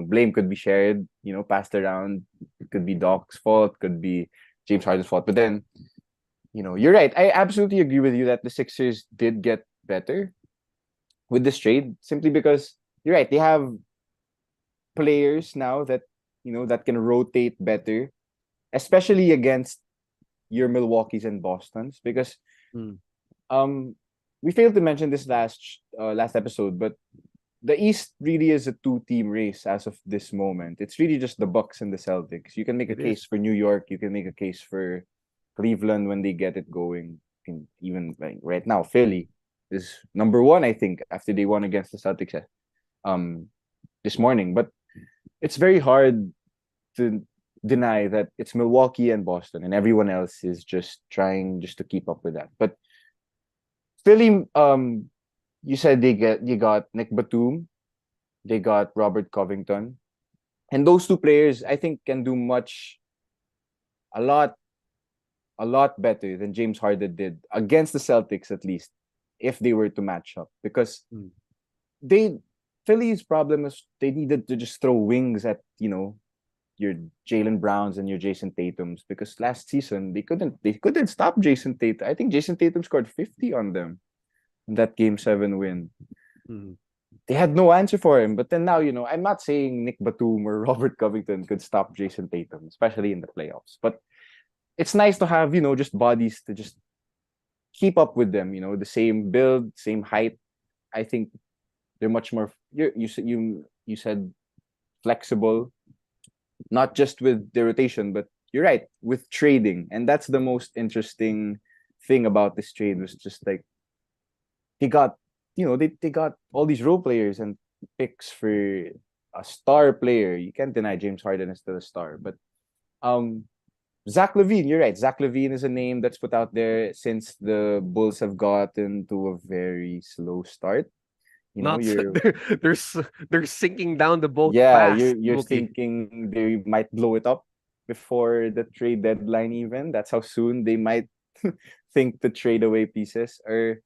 blame could be shared, passed around. It could be Doc's fault, could be James Harden's fault. But then, you're right. I absolutely agree with you that the Sixers did get better with this trade simply because you're right. They have players now that that can rotate better, especially against your Milwaukee's and Boston's, because we failed to mention this last episode, but the East really is a two-team race as of this moment. It's really just the Bucks and the Celtics. You can make a case for New York. You can make a case for Cleveland when they get it going. Even right now, Philly is number one, I think, after they won against the Celtics this morning. But it's very hard to deny that it's Milwaukee and Boston, and everyone else is just trying to keep up with that. But Philly, you said you got Nick Batum, they got Robert Covington, and those two players I think can do a lot better than James Harden did against the Celtics, at least if they were to match up, because Philly's problem is they needed to just throw wings at your Jaylen Browns and your Jason Tatums, because last season they couldn't stop Jason Tatum. I think Jason Tatum scored 50 on them in that Game 7 win. They had no answer for him. But then now, I'm not saying Nick Batum or Robert Covington could stop Jason Tatum, especially in the playoffs. But it's nice to have, just bodies to just keep up with them, the same build, same height. I think they're much more, you said flexible, not just with the rotation, but you're right, with trading. And that's the most interesting thing about this trade, was just like they got, they got all these role players and picks for a star player. You can't deny James Harden is still a star. But Zach LaVine, you're right. Zach LaVine is a name that's put out there since the Bulls have gotten to a very slow start. They're sinking down the boat. Yeah, fast, you're Mookie. thinking they might blow it up before the trade deadline even. That's how soon they might think to trade away pieces. Or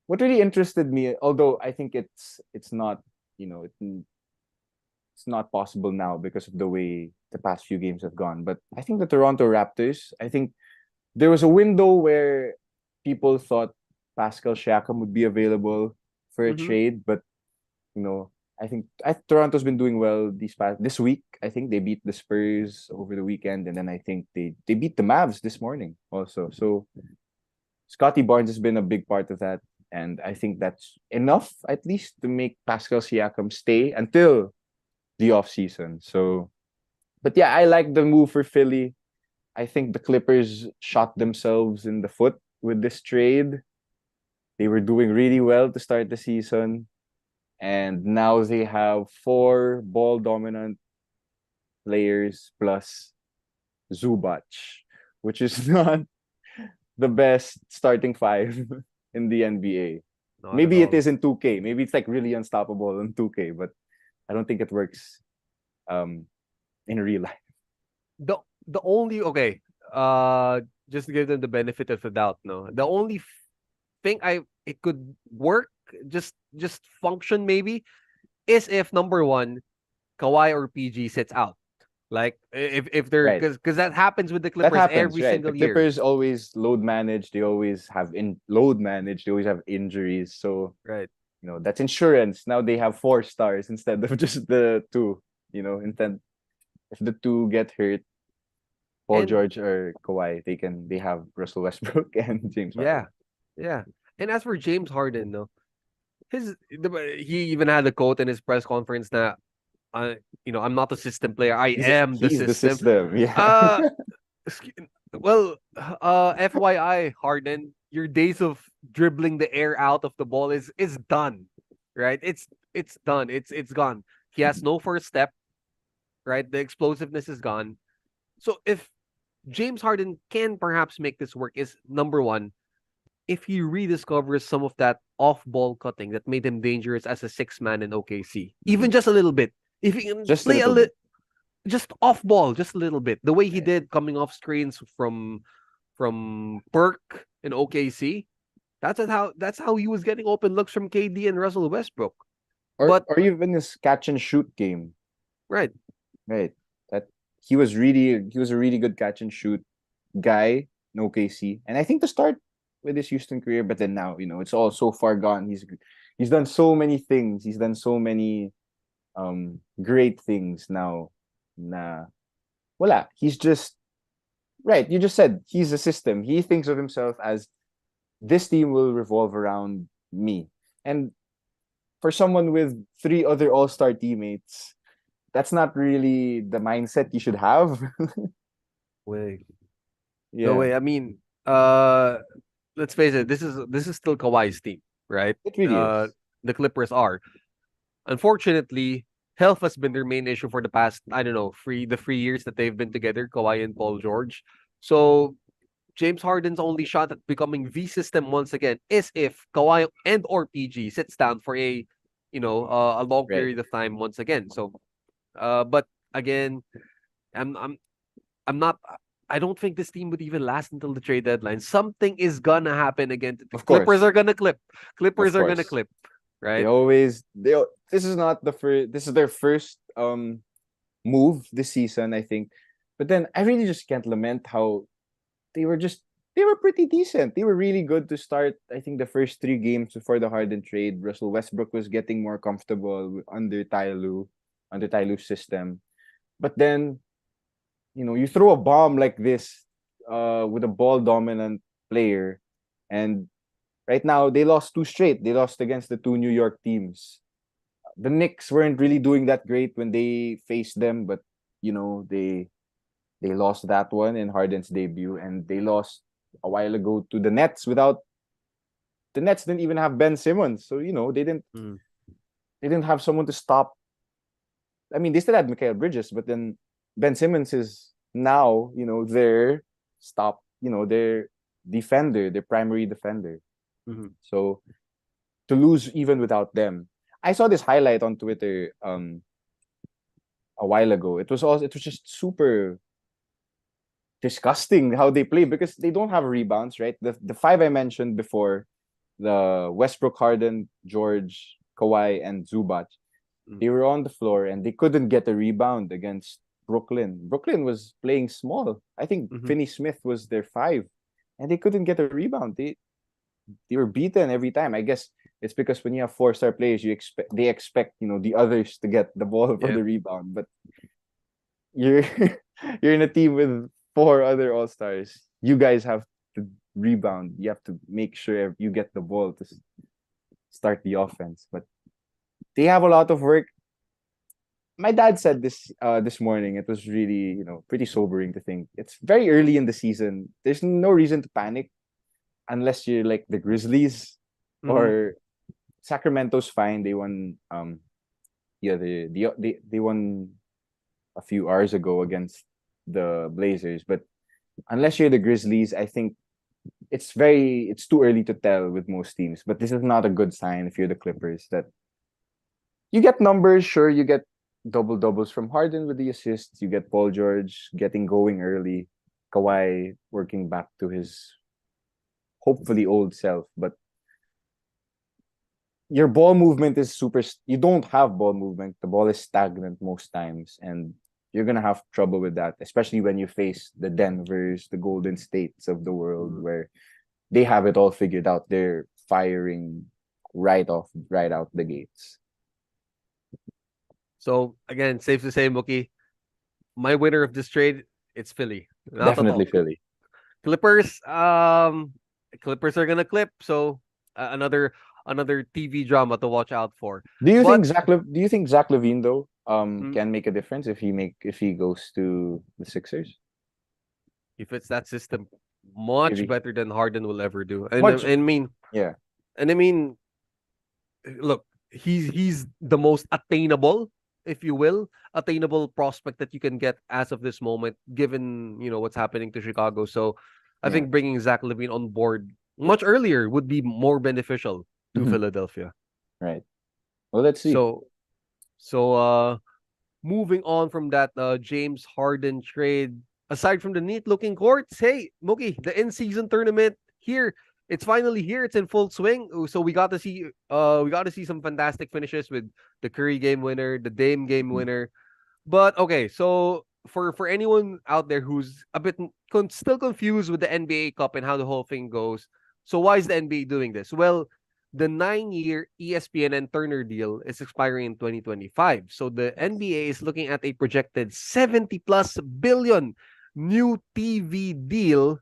what really interested me, although I think it's not, it's not possible now because of the way the past few games have gone. But I think the Toronto Raptors, I think there was a window where people thought Pascal Siakam would be available for a trade, but I think Toronto's been doing well this week. I think they beat the Spurs over the weekend, and then I think they beat the Mavs this morning also. So Scotty Barnes has been a big part of that, and I think that's enough at least to make Pascal Siakam stay until the offseason. So, but yeah, I like the move for Philly. I think the Clippers shot themselves in the foot with this trade. They were doing really well to start the season, and now they have 4 ball dominant players plus Zubac, which is not the best starting 5 in the NBA. Maybe it is in 2K. Maybe it's like really unstoppable in 2K, but I don't think it works in real life. The only just to give them the benefit of the doubt, no. The only thing it could work just function maybe is if number one, Kawhi or PG sits out. Like if they're Right. because that happens with the That Clippers happens, every right? The single year. Clippers always load manage. They always have load manage. They always have injuries. So Right. that's insurance. Now they have 4 stars instead of just the two. Instead if the two get hurt, Paul And George or Kawhi, they have Russell Westbrook and James Harden. yeah, yeah. And as for James Harden, no, he even had a quote in his press conference that I'm not a system player. I am the He's the system. system. Yeah. Uh, well, FYI, Harden, your days of dribbling the air out of the ball is done, right? It's done. It's gone. He has no first step, right? The explosiveness is gone. So if James Harden can perhaps make this work, is number one, if he rediscovers some of that off-ball cutting that made him dangerous as a six-man in OKC, even just a little bit. If he can Just a play little bit. just off ball, just a little bit. The way he did coming off screens from Burke in OKC, that's how he was getting open looks from KD and Russell Westbrook. Or But even his catch and shoot game. right, Right. That he was a really good catch and shoot guy in OKC. And I think to start with his Houston career, but then now, it's all so far gone. He's done so many things. He's done so many great things now. Na wala. He's just right. You just said he's a system. He thinks of himself as this team will revolve around me. And for someone with 3 other all-star teammates, that's not really the mindset you should have. way, no Yeah, way. I mean, let's face it. This is still Kawhi's team, right? it really is. The Clippers are. Unfortunately, health has been their main issue for the past, I don't know, 3 years that they've been together, Kawhi and Paul George. So James Harden's only shot at becoming the system once again is if Kawhi and or PG sits down for a long Right. period of time once again. So, but again, I'm I'm I'm not. I don't think this team would even last until the trade deadline. Something is gonna happen again. The Of Clippers course. are gonna clip. Of Clippers are gonna course. clip, They right? always this is not the first this is their first move this season, I think. But then I really just can't lament how they were just they were pretty decent. They were really good to start. I think the first 3 games before the Harden trade, Russell Westbrook was getting more comfortable under Ty Lue's system. But then, you throw a bomb like this with a ball dominant player, and right now they lost 2 straight. They lost against the 2 New York teams. The Knicks weren't really doing that great when they faced them, but they lost that one in Harden's debut, and they lost a while ago to the Nets without the Nets didn't even have Ben Simmons, so Mm. they didn't have someone to stop. I mean, they still had Mikal Bridges, but then Ben Simmons is now their stop, their defender, their primary defender. Mhm. So to lose even without them, I saw this highlight on Twitter a while ago. It was just super disgusting how they play because they don't have rebounds, right? The 5 I mentioned before, the Westbrook, Harden, George, Kawhi, and Zubac, they were on the floor and they couldn't get a rebound against Brooklyn. Brooklyn was playing small. I think Mhm. Finney Smith was their 5, and they couldn't get a rebound. They were beaten every time. I guess it's because when you have 4-star players, they expect the others to get the ball for Yeah. the rebound. But you're you're in a team with 4 other all-stars. You guys have to rebound. You have to make sure you get the ball to start the offense. But they have a lot of work. My dad said this morning. It was really pretty sobering to think. It's very early in the season. There's no reason to panic unless you're like the Grizzlies Mhm. or Sacramento's fine. They won they won a few hours ago against the Blazers, but unless you're the Grizzlies, I think it's too early to tell with most teams. But this is not a good sign if you're the Clippers, that you get numbers. Sure, you get double doubles from Harden with the assists. You get Paul George getting going early, Kawhi working back to his hopefully old self. But your ball movement is you don't have ball movement. The ball is stagnant most times, and you're gonna have trouble with that, especially when you face the Denvers, the Golden States of the world, where they have it all figured out. They're firing right out the gates. So again, safe to say, Mookie, my winner of this trade, it's Philly. Not at Definitely all. Philly. Clippers, Clippers are gonna clip, so another TV drama to watch out for. Do you But think do you think Zach Levine though mm, can make a difference if he goes to the Sixers? if it's that system, much Maybe better than Harden will ever do. And much I mean, yeah. and I mean, look, he's the most attainable, if you will, attainable prospect that you can get as of this moment, given what's happening to Chicago. So, I Yeah. think bringing Zach Levine on board much earlier would be more beneficial to Mhm. Philadelphia. Right. Well, let's see. So moving on from that James Harden trade, aside from the neat looking courts, hey, Mookie, the in-season tournament here, it's finally here. It's in full swing. So we got to see some fantastic finishes with the Curry game winner, the Dame game Mhm. winner. But okay, so for anyone out there who's a bit still confused with the NBA Cup and how the whole thing goes, so why is the NBA doing this? Well, the 9-year ESPN and Turner deal is expiring in 2025. So the NBA is looking at a projected 70 plus billion new TV deal,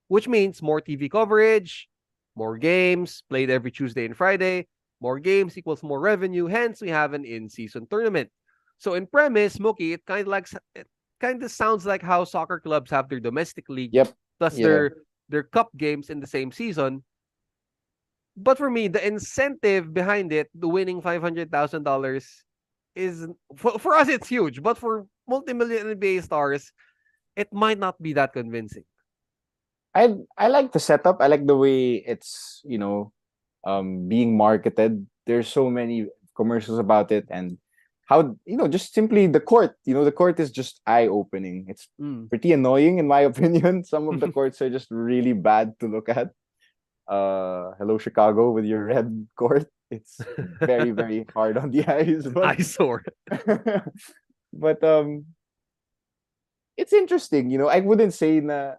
which means more TV coverage, more games played every Tuesday and Friday. More games equals more revenue. Hence, we have an in-season tournament. So in premise, Mookie, it kind of sounds like how soccer clubs have their domestic league Yep. plus Yeah. their cup games in the same season. But for me, the incentive behind it, the winning $500,000, is for us it's huge. But for multi-million NBA stars, it might not be that convincing. I like the setup. I like the way it's being marketed. There's so many commercials about it, and how just simply the court. The court is just eye opening. It's Mm. pretty annoying in my opinion. Some of the courts are just really bad to look at. Hello Chicago with your red court. It's very very hard on the eyes, but Eyesore. but it's interesting. I wouldn't say na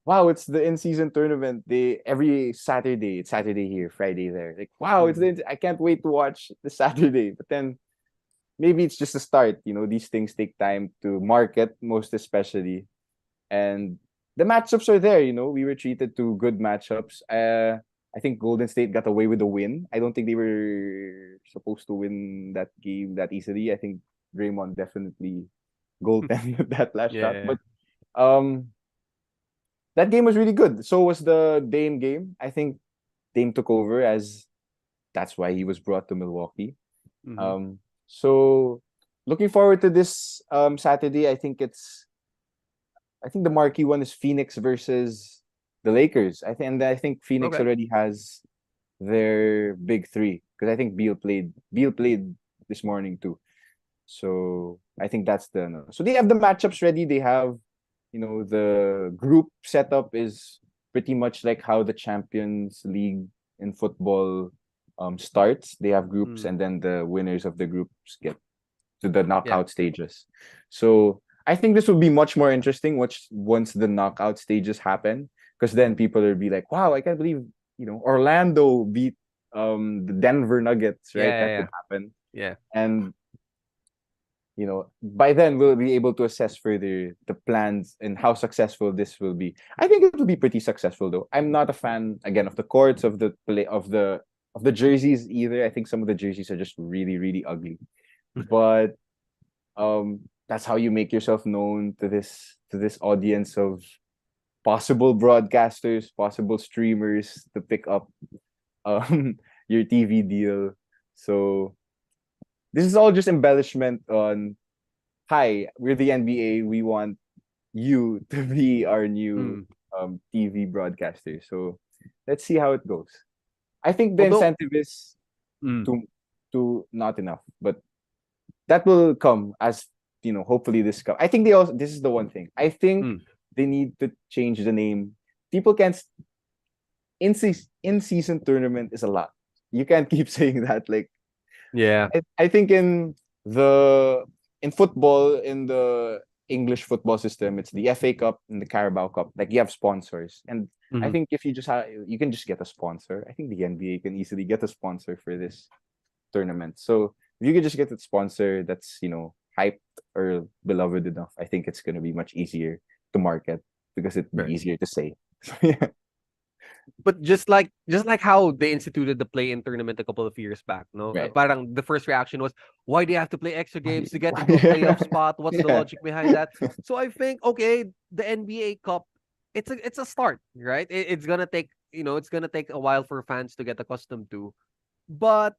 wow, it's the in-season tournament. Every Saturday, it's Saturday here, Friday there. Like, wow, I can't wait to watch the Saturday. But then maybe it's just a start. These things take time to market, most especially. And the matchups are there. We were treated to good matchups. I think Golden State got away with the win. I don't think they were supposed to win that game that easily. I think Draymond definitely goaltended that last shot. Yeah. But that game was really good. So was the Dame game. I think Dame took over, as that's why he was brought to Milwaukee. Mhm. So looking forward to this Saturday. I think the marquee one is Phoenix versus the Lakers. I think Phoenix Okay. already has their big three, because I think Beal played this morning too. So I think that's the no. So they have the matchups ready. They have the group setup is pretty much like how the Champions League in football starts. They have groups, Mm. and then the winners of the groups get to the Yeah. knockout stages. So I think this will be much more interesting once the knockout stages happen, because then people will be like, wow, I can't believe Orlando beat the Denver Nuggets, right? That Yeah. could happen. Yeah. And by then we'll be able to assess further the plans and how successful this will be. I think it will be pretty successful though. I'm not a fan again of the courts, of the play, of the jerseys either. I think some of the jerseys are just really really ugly. But that's how you make yourself known to this audience of possible broadcasters, possible streamers to pick up your TV deal. So this is all just embellishment on, hi, we're the NBA. We want you to be our new TV broadcaster. So let's see how it goes. I think the Although, incentive is mm, to not enough, but that will come as hopefully this come. I think this is the one thing. I think mm, they need to change the name. People can't in season tournament is a lot. you can't keep saying that. Like, Yeah. I think in football, in the English football system, it's the FA Cup and the Carabao Cup. Like, you have sponsors, and I Mhm. think if you can just get a sponsor. I think the NBA can easily get a sponsor for this tournament. So if you could just get a sponsor that's hyped or beloved enough, I think it's gonna be much easier to market because it'd be Right. easier to say. So, yeah, But just like how they instituted the play-in tournament a couple of years back, no? right. Parang the first reaction was, why do you have to play extra Why- games to get why- into a playoff spot? What's the Yeah. logic behind that? So I think, okay, the NBA Cup, it's a start, right? It's gonna take it's gonna take a while for fans to get accustomed to, but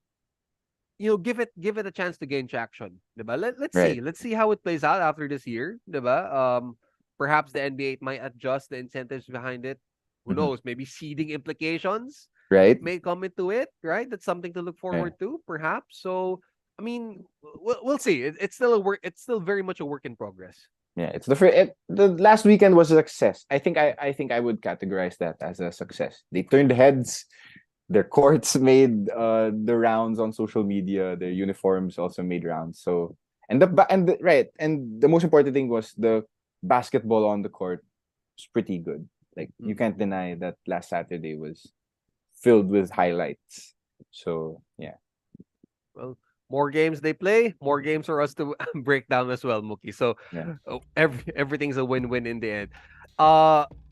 give it a chance to gain traction, diba? Right. Let's see how it plays out after this year, diba? Perhaps the NBA might adjust the incentives behind it. Who Mhm. knows? Maybe seeding implications Right. may come into it, right? That's something to look forward to, perhaps. So, I mean, we'll see. It's still a work. It's still very much a work in progress. Yeah, it's the last weekend was a success. I think I would categorize that as a success. They turned heads. Their courts made the rounds on social media. Their uniforms also made rounds. So and the most important thing was the basketball on the court was pretty good. Like, you can't deny that last Saturday was filled with highlights. So yeah. Well, more games they play, more games for us to break down as well, Mookie. So, Yeah. everything's a win-win in the end.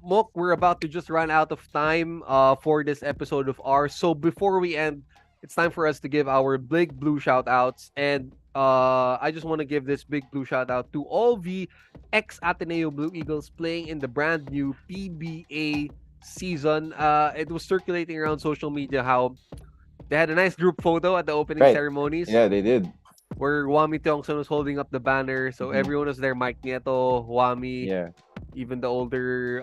Mook, we're about to just run out of time for this episode of ours. So before we end, it's time for us to give our big blue shout outs. And I just want to give this big blue shout out to all the ex-Ateneo Blue Eagles playing in the brand new PBA season. It was circulating around social media how they had a nice group photo at the opening Right. ceremonies Yeah, they did. where Wami Tiongson was holding up the banner. So Mhm. everyone was there. Mike Nieto, Wami, Yeah. even the older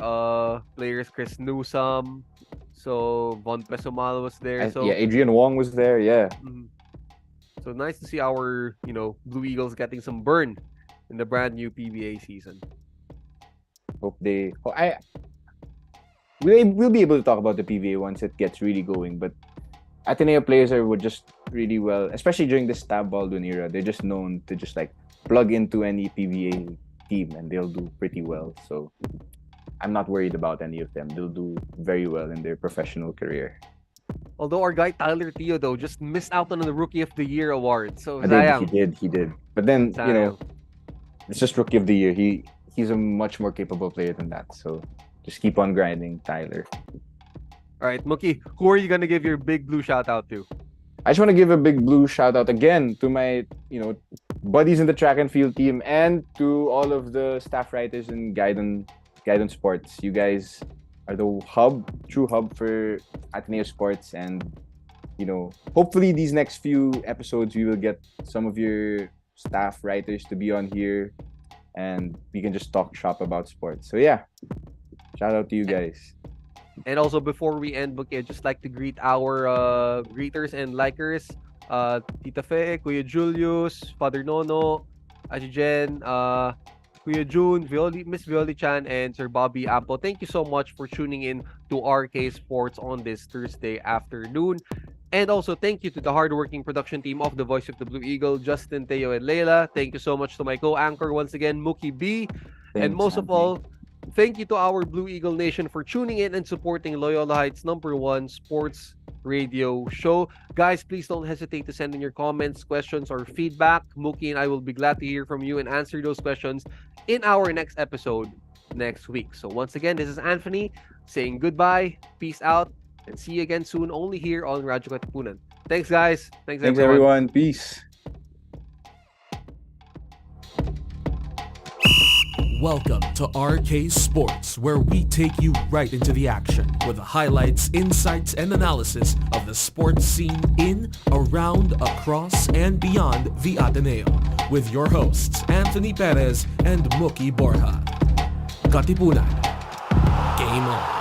players, Chris Newsome. So Von Pesumal was there. So Yeah, Adrian Wong was there. Yeah. mhm. So nice to see our Blue Eagles getting some burn in the brand new PBA season. Hope they. We'll be able to talk about the PBA once it gets really going. But Ateneo players were just really well, especially during this Tab Baldwin era. They're just known to just like plug into any PBA team and they'll do pretty well. So I'm not worried about any of them. They'll do very well in their professional career. Although our guy Tyler Teo though just missed out on the Rookie of the Year award. So He sayang. did. But then Sayang. it's just Rookie of the Year. He's a much more capable player than that. So just keep on grinding, Tyler. All right, Mookie, who are you gonna give your big blue shout out to? I just want to give a big blue shout out again to my, buddies in the track and field team and to all of the staff writers in guidance sports. You guys are the true hub for Ateneo sports, and hopefully these next few episodes we will get some of your staff writers to be on here, and we can just talk shop about sports. So yeah, shout out to you guys. And also before we end, Mookie, I'd just like to greet our greeters and likers. Tita Fe, Kuya Julius, Father Nono, Aji Jen, Kuya June, Miss Violi Chan, and Sir Bobby Ampo. Thank you so much for tuning in to RK Sports on this Thursday afternoon. And also thank you to the hardworking production team of The Voice of the Blue Eagle, Justin, Teo, and Leila. Thank you so much to my co-anchor once again, Mookie B. And Thanks, most of Anthony. all, thank you to our Blue Eagle Nation for tuning in and supporting Loyola Heights' #1 sports radio show. Guys, please don't hesitate to send in your comments, questions, or feedback. Mookie and I will be glad to hear from you and answer those questions in our next episode next week. So once again, this is Anthony saying goodbye, peace out, and see you again soon only here on Radyo Katipunan. Thanks, guys. Thanks Everyone. Peace. Welcome to RK Sports, where we take you right into the action with the highlights, insights, and analysis of the sports scene in, around, across, and beyond the Ateneo. With your hosts, Anthony Perez and Mookie Borja. Katipunan. Game on.